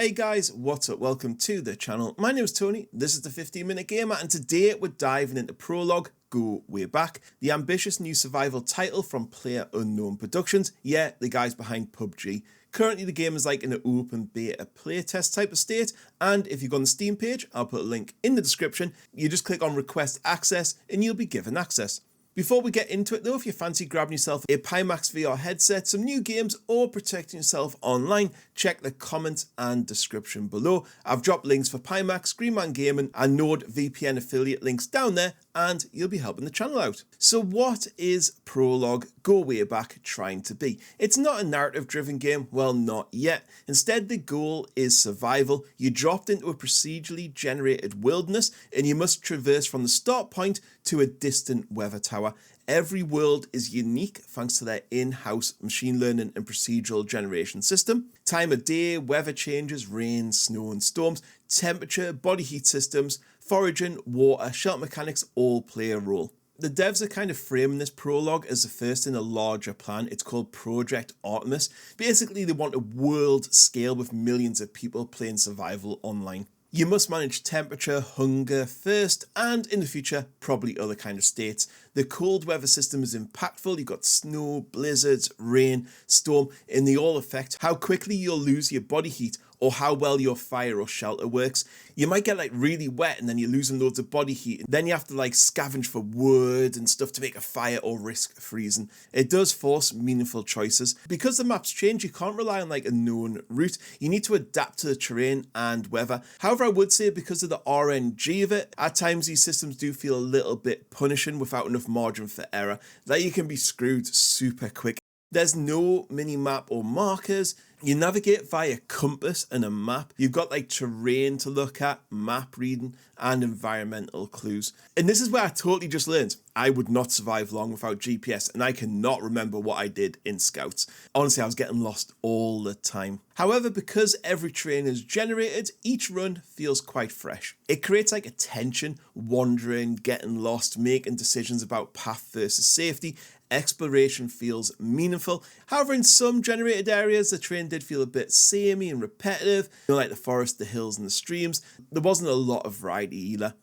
Hey guys, what's up? Welcome to the channel. My name is Tony, this is the 15-Minute Gamer, and today we're diving into Prologue, Go Wayback, the ambitious new survival title from PLAYERUNKNOWN Productions. Yeah, the guys behind PUBG. Currently the game is like in an open beta playtest type of state, and if you go on the Steam page, I'll put a link in the description. You just click on request access and you'll be given access. Before we get into it though, if you fancy grabbing yourself a Pimax VR headset, some new games, or protecting yourself online, check the comments and description below. I've dropped links for Pimax, Greenman Gaming and NordVPN affiliate links down there, and you'll be helping the channel out. So what is Prologue Go Wayback trying to be? It's not a narrative driven game, well not yet. Instead the goal is survival. You're dropped into a procedurally generated wilderness and you must traverse from the start point to a distant weather tower. Every world is unique thanks to their in-house machine learning and procedural generation system. Time of day, weather changes, rain, snow and storms, temperature, body heat systems, foraging, water, shelter mechanics all play a role. The devs are kind of framing this prologue as the first in a larger plan. It's called Project Artemis. Basically they want a world scale with millions of people playing survival online. You must manage temperature, hunger, thirst, and in the future, probably other kind of states. The cold weather system is impactful. You've got snow, blizzards, rain, storm, and they all affect how quickly you'll lose your body heat or how well your fire or shelter works. You might get like really wet and then you're losing loads of body heat. Then you have to like scavenge for wood and stuff to make a fire or risk freezing. It does force meaningful choices. Because the maps change, you can't rely on like a known route. You need to adapt to the terrain and weather. However, I would say because of the RNG of it, at times these systems do feel a little bit punishing without enough margin for error. That you can be screwed super quick. There's no mini-map or markers. You navigate via compass and a map. You've got like terrain to look at, map reading, and environmental clues. And this is where I totally just learned I would not survive long without GPS, and I cannot remember what I did in Scouts. Honestly, I was getting lost all the time. However, because every terrain is generated, each run feels quite fresh. It creates like a tension, wandering, getting lost, making decisions about path versus safety. Exploration feels meaningful. However, in some generated areas, the terrain did feel a bit samey and repetitive. You know, like the forest, the hills and the streams. There wasn't a lot of variety either.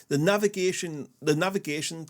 The navigation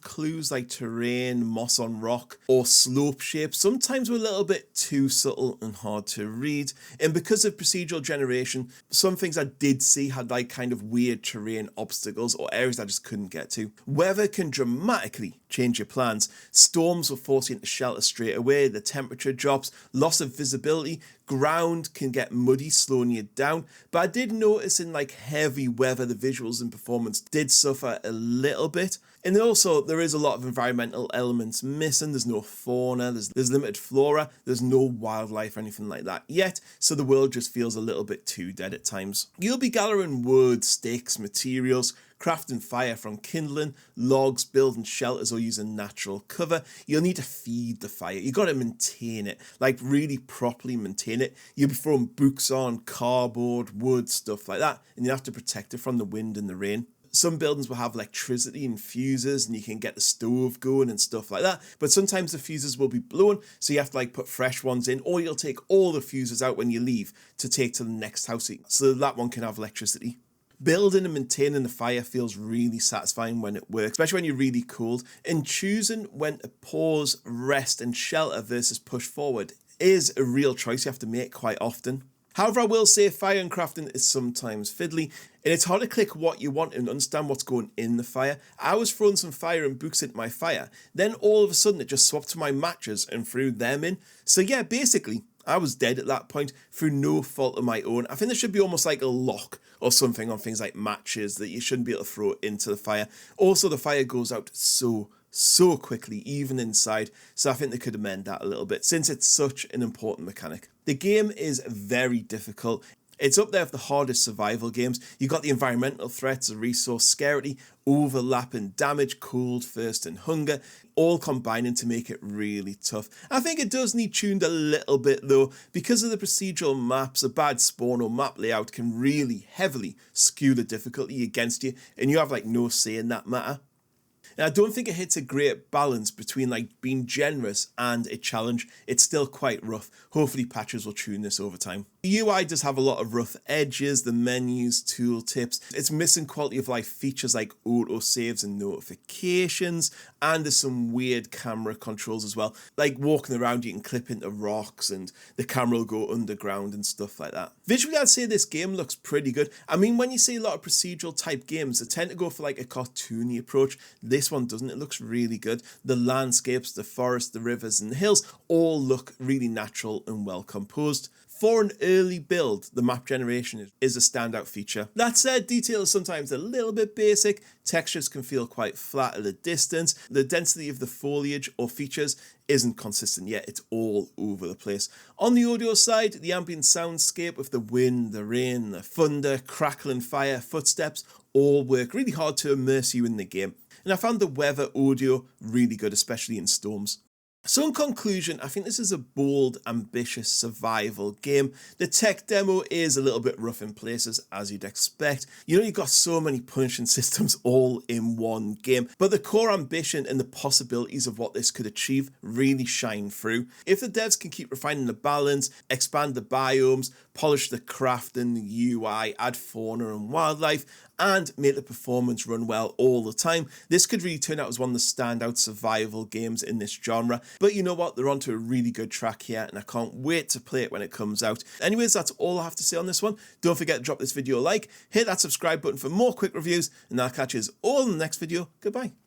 clues like terrain, moss on rock, or slope shapes sometimes were a little bit too subtle and hard to read. And because of procedural generation, some things I did see had like kind of weird terrain obstacles or areas I just couldn't get to. Weather can dramatically change your plans. Storms will force you into shelter straight away, the temperature drops, loss of visibility, ground can get muddy, slowing you down. But I did notice in like heavy weather, the visuals and performance did suffer a little bit. And also there is a lot of environmental elements missing. There's no fauna, there's limited flora, there's no wildlife or anything like that yet, so the world just feels a little bit too dead at times. You'll be gathering wood, sticks, materials, crafting fire from kindling, logs, building shelters or using natural cover. You'll need to feed the fire. You got to maintain it, like really properly maintain it. You'll be throwing books on, cardboard, wood, stuff like that, and you have to protect it from the wind and the rain. Some buildings will have electricity and fuses and you can get the stove going and stuff like that. But sometimes the fuses will be blown, so you have to like put fresh ones in, or you'll take all the fuses out when you leave to take to the next house so that one can have electricity. Building and maintaining the fire feels really satisfying when it works, especially when you're really cold. And choosing when to pause, rest and shelter versus push forward is a real choice you have to make quite often. However, I will say fire and crafting is sometimes fiddly, and it's hard to click what you want and understand what's going in the fire. I was throwing some fire and books into my fire, then all of a sudden it just swapped to my matches and threw them in. So yeah, basically, I was dead at that point through no fault of my own. I think there should be almost like a lock or something on things like matches that you shouldn't be able to throw into the fire. Also, the fire goes out so quickly, even inside, so I think they could amend that a little bit since it's such an important mechanic. The game is very difficult. It's up there with the hardest survival games. You've got the environmental threats, the resource scarcity, overlapping damage, cold, thirst and hunger, all combining to make it really tough. I think it does need tuned a little bit though. Because of the procedural maps, a bad spawn or map layout can really heavily skew the difficulty against you, and you have like no say in that matter. And I don't think it hits a great balance between like being generous and a challenge. It's still quite rough. Hopefully patches will tune this over time. The UI does have a lot of rough edges, the menus, tooltips. It's missing quality of life features like auto saves and notifications, and there's some weird camera controls as well. Like walking around, you can clip into rocks and the camera will go underground and stuff like that. Visually, I'd say this game looks pretty good. I mean, when you see a lot of procedural type games, they tend to go for like a cartoony approach. This one doesn't. It looks really good. The landscapes, the forest, the rivers and the hills all look really natural and well composed. For an early build, the map generation is a standout feature. That said, detail is sometimes a little bit basic, textures can feel quite flat at a distance, the density of the foliage or features isn't consistent yet, it's all over the place. On the audio side, the ambient soundscape with the wind, the rain, the thunder, crackling fire, footsteps, all work really hard to immerse you in the game. And I found the weather audio really good, especially in storms. So in conclusion, I think this is a bold, ambitious survival game. The tech demo is a little bit rough in places, as you'd expect. You know, you've got so many punishing systems all in one game, but the core ambition and the possibilities of what this could achieve really shine through. If the devs can keep refining the balance, expand the biomes, polish the crafting, the UI, add fauna and wildlife, and make the performance run well all the time, this could really turn out as one of the standout survival games in this genre. But you know what, they're onto a really good track here and I can't wait to play it when it comes out. Anyways, that's all I have to say on this one. Don't forget to drop this video a like, hit that subscribe button for more quick reviews, and I'll catch you all in the next video. Goodbye.